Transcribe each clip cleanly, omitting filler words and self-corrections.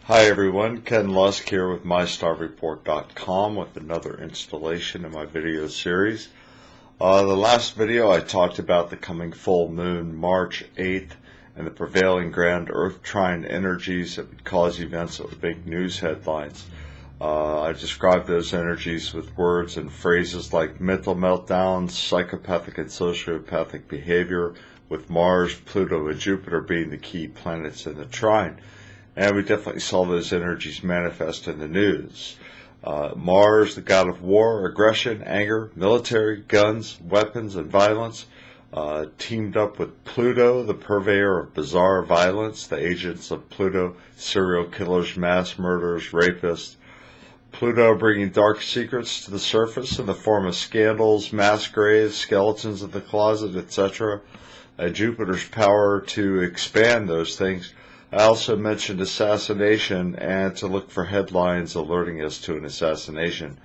Hi everyone, Ken Lusk here with MyStarReport.com with another installation in my video series. The last video I talked about the coming full moon March 8th and the prevailing grand Earth trine energies that would cause events that would make news headlines. I described those energies with words and phrases like mental meltdowns, psychopathic and sociopathic behavior, with Mars, Pluto, and Jupiter being the key planets in the trine. And we definitely saw those energies manifest in the news. Mars, the god of war, aggression, anger, military, guns, weapons, and violence, teamed up with Pluto, the purveyor of bizarre violence, the agents of Pluto, serial killers, mass murderers, rapists. Pluto bringing dark secrets to the surface in the form of scandals, mass graves, skeletons in the closet, etc. Jupiter's power to expand those things. I also mentioned assassination and to look for headlines alerting us to an assassination.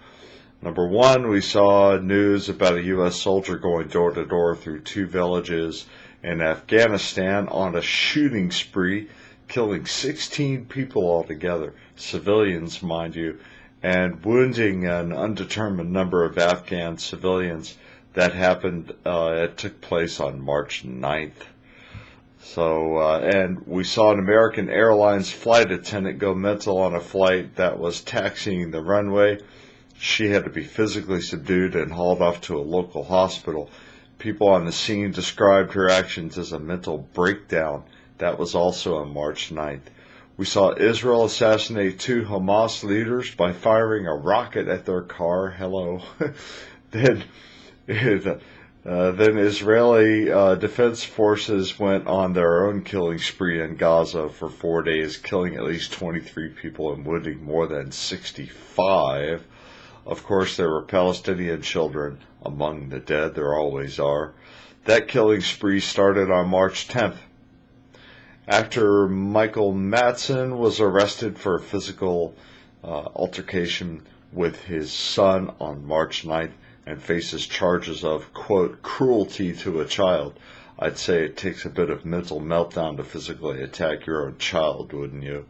Number one, we saw news about a U.S. soldier going door to door through two villages in Afghanistan on a shooting spree, killing 16 people altogether, civilians, mind you, and wounding an undetermined number of Afghan civilians. That happened, it took place on March 9th. And we saw an American Airlines flight attendant go mental on a flight that was taxiing the runway. She had to be physically subdued and hauled off to a local hospital. People on the scene described her actions as a mental breakdown. That was also on March 9th. We saw Israel assassinate two Hamas leaders by firing a rocket at their car. Hello. Then Israeli defense forces went on their own killing spree in Gaza for 4 days, killing at least 23 people and wounding more than 65. Of course, there were Palestinian children among the dead. There always are. That killing spree started on March 10th. Actor Michael Madsen was arrested for a physical altercation with his son on March 9th. And faces charges of, quote, cruelty to a child. I'd say it takes a bit of mental meltdown to physically attack your own child, wouldn't you?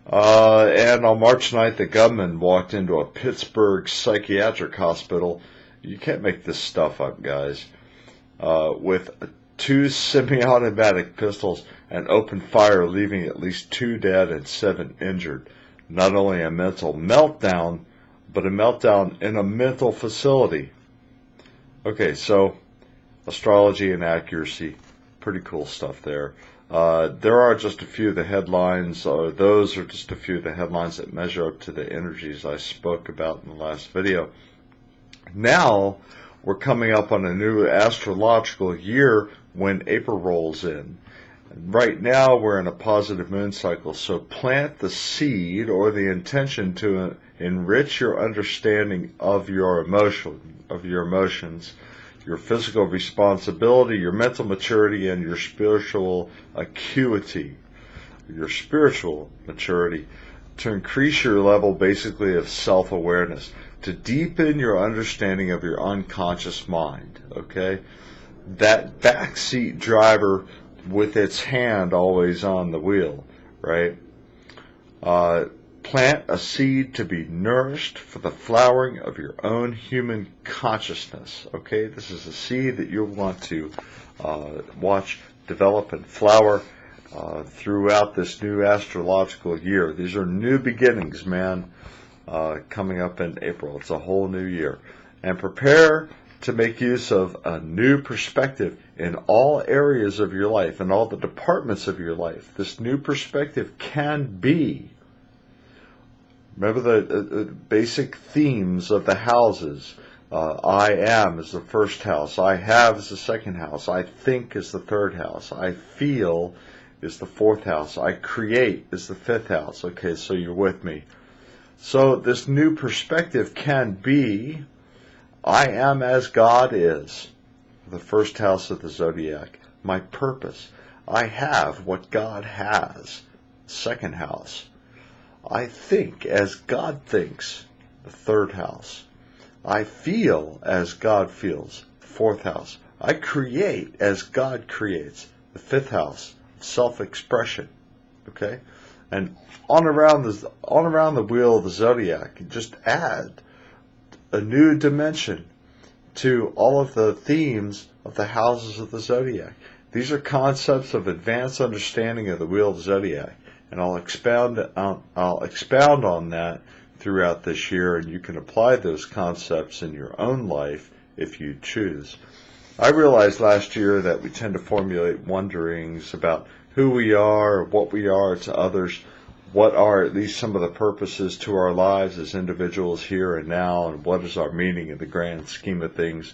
And on March 9th, a gunman walked into a Pittsburgh psychiatric hospital. You can't make this stuff up, guys. With two semi-automatic pistols and opened fire, leaving at least 2 dead and 7 injured. Not only a mental meltdown, but a meltdown in a mental facility. Okay, so astrology and accuracy, pretty cool stuff there. There are just a few of the headlines, or those are just a few of the headlines that measure up to the energies I spoke about in the last video. Now, we're coming up on a new astrological year when April rolls in. Right now, we're in a positive moon cycle, so plant the seed or the intention to enrich your understanding of your emotions, your physical responsibility, your mental maturity, and your spiritual acuity, your spiritual maturity, to increase your level basically of self-awareness, to deepen your understanding of your unconscious mind, okay? That backseat driver with its hand always on the wheel, right? Plant a seed to be nourished for the flowering of your own human consciousness, okay? This is a seed that you'll want to watch develop and flower throughout this new astrological year. These are new beginnings, man, coming up in April. It's a whole new year. And prepare to make use of a new perspective in all areas of your life, in all the departments of your life. This new perspective can be, remember the basic themes of the houses. I am is the first house. I have is the second house. I think is the third house. I feel is the fourth house. I create is the fifth house. Okay, so you're with me. So this new perspective can be, I am as God is, the first house of the zodiac. My purpose. I have what God has, second house. I think as God thinks, the third house. I feel as God feels, fourth house. I create as God creates, the fifth house, self-expression. Okay? And on around the wheel of the zodiac, just add a new dimension to all of the themes of the houses of the zodiac. These are concepts of advanced understanding of the wheel of the zodiac, and I'll expound on that throughout this year, and you can apply those concepts in your own life if you choose. I realized last year that we tend to formulate wonderings about who we are, what we are to others, what are at least some of the purposes to our lives as individuals here and now, and what is our meaning in the grand scheme of things.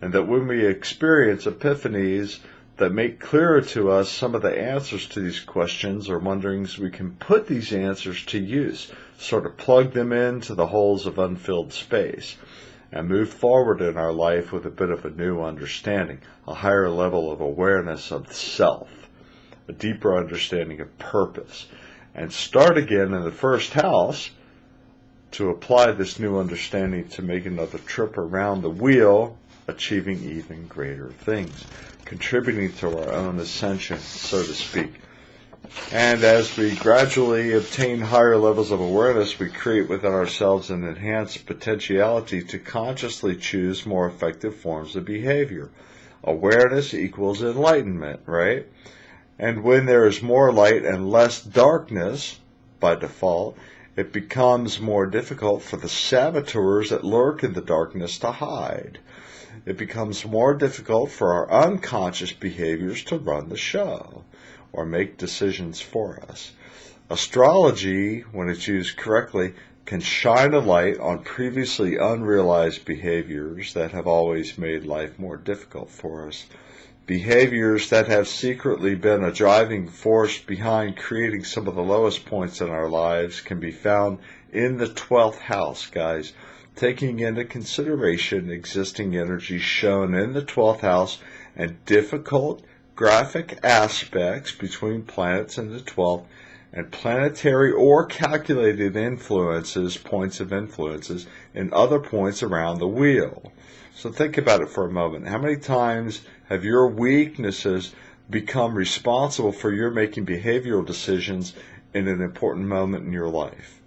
And that when we experience epiphanies that make clearer to us some of the answers to these questions or wonderings, we can put these answers to use, sort of plug them into the holes of unfilled space, and move forward in our life with a bit of a new understanding, a higher level of awareness of the self, a deeper understanding of purpose, and start again in the first house to apply this new understanding to make another trip around the wheel, achieving even greater things, contributing to our own ascension, so to speak. And as we gradually obtain higher levels of awareness, we create within ourselves an enhanced potentiality to consciously choose more effective forms of behavior. Awareness equals enlightenment, right? And when there is more light and less darkness, by default, it becomes more difficult for the saboteurs that lurk in the darkness to hide. It becomes more difficult for our unconscious behaviors to run the show or make decisions for us. Astrology, when it's used correctly, can shine a light on previously unrealized behaviors that have always made life more difficult for us. Behaviors that have secretly been a driving force behind creating some of the lowest points in our lives can be found in the 12th house, guys. Taking into consideration existing energy shown in the 12th house and difficult graphic aspects between planets in the 12th and planetary or calculated influences, points of influences, in other points around the wheel. So think about it for a moment. How many times have your weaknesses become responsible for your making behavioral decisions in an important moment in your life?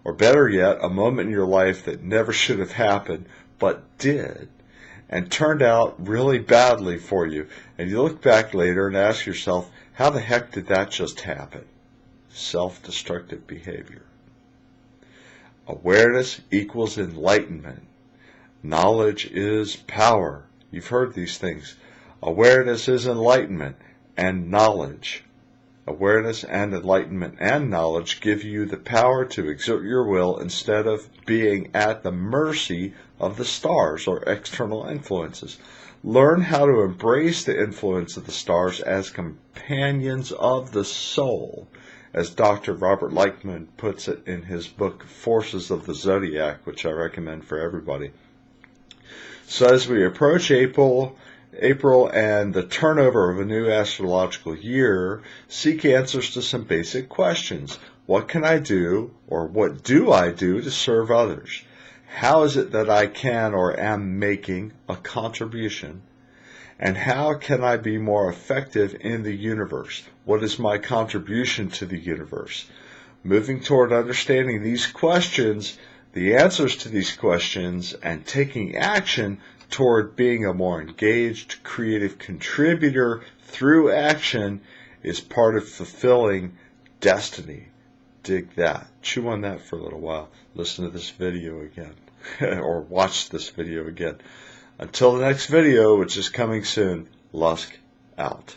Or better yet, a moment in your life that never should have happened, but did, and turned out really badly for you. And you look back later and ask yourself, how the heck did that just happen? Self-destructive behavior. Awareness equals enlightenment. Knowledge is power. You've heard these things. Awareness is enlightenment and knowledge. Awareness and enlightenment and knowledge give you the power to exert your will instead of being at the mercy of the stars or external influences. Learn how to embrace the influence of the stars as companions of the soul, as Dr. Robert Leichtman puts it in his book, Forces of the Zodiac, which I recommend for everybody. So as we approach April and the turnover of a new astrological year, seek answers to some basic questions. What can I do, or what do I do to serve others? How is it that I can or am making a contribution? And how can I be more effective in the universe? What is my contribution to the universe? Moving toward understanding these questions, the answers to these questions, and taking action toward being a more engaged, creative contributor through action is part of fulfilling destiny. Dig that. Chew on that for a little while. Listen to this video again. Or watch this video again. Until the next video, which is coming soon, Lusk out.